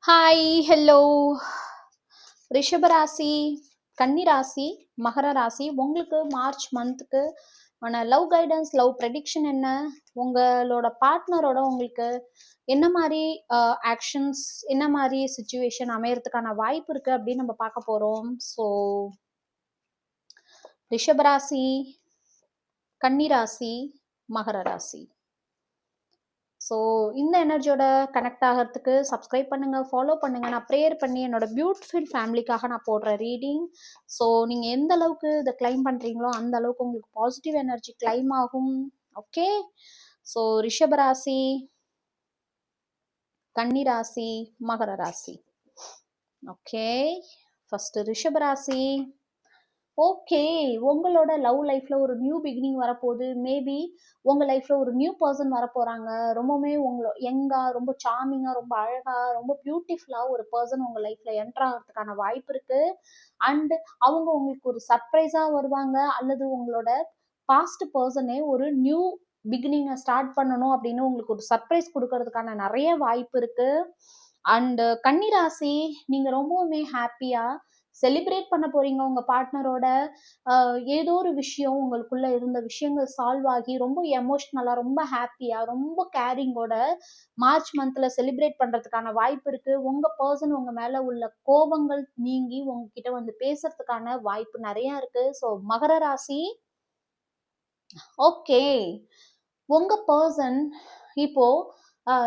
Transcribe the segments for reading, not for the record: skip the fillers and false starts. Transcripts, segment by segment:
Hi, hello. ரிஷபராசி, கன்னி ராசி, மகர ராசி. உங்களுக்கு மார்ச் மந்த்துக்கு லவ் கைடன்ஸ், லவ் ப்ரெடிக்ஷன் என்ன? உங்களோட பார்ட்னரோட உங்களுக்கு என்ன மாதிரி ஆக்ஷன்ஸ், என்ன மாதிரி சுச்சுவேஷன் அமையறதுக்கான வாய்ப்பு இருக்கு அப்படின்னு நம்ம பார்க்க போறோம். ஸோ ரிஷபராசி, கன்னி ராசி, மகர ராசி. ஸோ இந்த எனர்ஜியோட கனெக்ட் ஆகிறதுக்கு சப்ஸ்கிரைப் பண்ணுங்கள், ஃபாலோ பண்ணுங்கள். நான் ப்ரேயர் பண்ணி என்னோட பியூட்டிஃபுல் ஃபேமிலிக்காக நான் போடுற ரீடிங். ஸோ நீங்கள் எந்த அளவுக்கு இதை கிளைம் பண்ணுறீங்களோ அந்த அளவுக்கு உங்களுக்கு பாசிட்டிவ் எனர்ஜி கிளைம் ஆகும். ஓகே. ஸோ ரிஷபராசி, கன்னி ராசி, மகர ராசி. ஓகே, ஃபர்ஸ்ட் ரிஷபராசி. ஓகே, உங்களோட லவ் லைஃப்ல ஒரு நியூ பிகினிங் வரப்போகுது. மேபி உங்க லைஃப்ல ஒரு நியூ பர்சன் வரப்போறாங்க. ரொம்பவுமே யங்கா, ரொம்ப சார்மிங்கா, ரொம்ப அழகா, ரொம்ப பியூட்டிஃபுல்லா ஒரு பர்சன் உங்க லைஃப்ல என்டர் ஆகிறதுக்கான வாய்ப்பு இருக்கு. அண்ட் அவங்க உங்களுக்கு ஒரு சர்ப்ரைஸா வருவாங்க, அல்லது உங்களோட பாஸ்ட் பர்சனே ஒரு நியூ பிகினிங்கை ஸ்டார்ட் பண்ணணும் அப்படின்னு உங்களுக்கு ஒரு சர்ப்ரைஸ் கொடுக்கறதுக்கான நிறைய வாய்ப்பு இருக்கு. அண்ட் கன்னிராசி, நீங்க ரொம்பவுமே ஹாப்பியா செலிப்ரேட் பண்ண போறீங்க உங்க பார்ட்னரோட. ஏதோ ஒரு விஷயம் உங்களுக்குள்ள இருந்த விஷயங்கள் சால்வ் ஆகி ரொம்ப எமோஷ்னலா, ரொம்ப ஹாப்பியா, ரொம்ப கேரிங்கோட மார்ச் மந்த்ல செலிப்ரேட் பண்றதுக்கான வாய்ப்பு இருக்கு. உங்க பர்சன் உங்க மேல உள்ள கோபங்கள் நீங்கி உங்ககிட்ட வந்து பேசுறதுக்கான வாய்ப்பு நிறைய இருக்கு. ஸோ மகர ராசி, ஓகே, உங்க பர்சன் இப்போ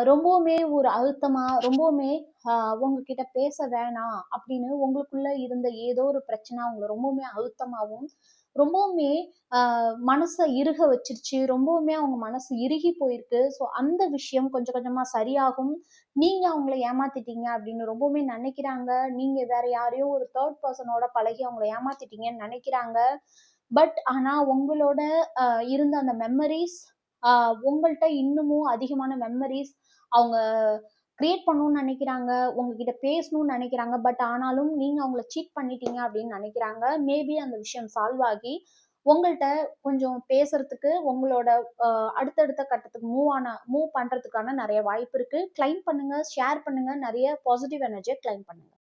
ரொம்பவுமே ஒரு அழுத்தமா, ரொம்பவுமே உங்ககிட்ட பேச வேணாம் அப்படின்னு உங்களுக்குள்ள இருந்த ஏதோ ஒரு பிரச்சனை அவங்களை ரொம்பவுமே அழுத்தமாகவும், ரொம்பவுமே மனசை இறுக வச்சிருச்சு, ரொம்பவுமே அவங்க மனசு இறுகி போயிருக்கு. ஸோ அந்த விஷயம் கொஞ்சம் கொஞ்சமா சரியாகும். நீங்க அவங்கள ஏமாத்திட்டீங்க அப்படின்னு ரொம்பவுமே நினைக்கிறாங்க. நீங்க வேற யாரையோ ஒரு தேர்ட் பர்சனோட பழகி அவங்கள ஏமாத்திட்டீங்கன்னு நினைக்கிறாங்க. பட் ஆனா உங்களோட இருந்த அந்த மெமரிஸ், உங்கள்கிட்ட இன்னமும் அதிகமான மெமரிஸ் அவங்க கிரியேட் பண்ணணும்னு நினைக்கிறாங்க, உங்ககிட்ட பேசணும்னு நினைக்கிறாங்க. பட் ஆனாலும் நீங்க அவங்கள சீட் பண்ணிட்டீங்க அப்படின்னு நினைக்கிறாங்க. மேபி அந்த விஷயம் சால்வ் ஆகி உங்கள்கிட்ட கொஞ்சம் பேசுறதுக்கு, உங்களோட அடுத்தடுத்த கட்டத்துக்கு மூவ் பண்றதுக்கான நிறைய வாய்ப்பு இருக்கு. கிளைம் பண்ணுங்க, ஷேர் பண்ணுங்க, நிறைய பாசிட்டிவ் எனர்ஜியை கிளைம் பண்ணுங்க.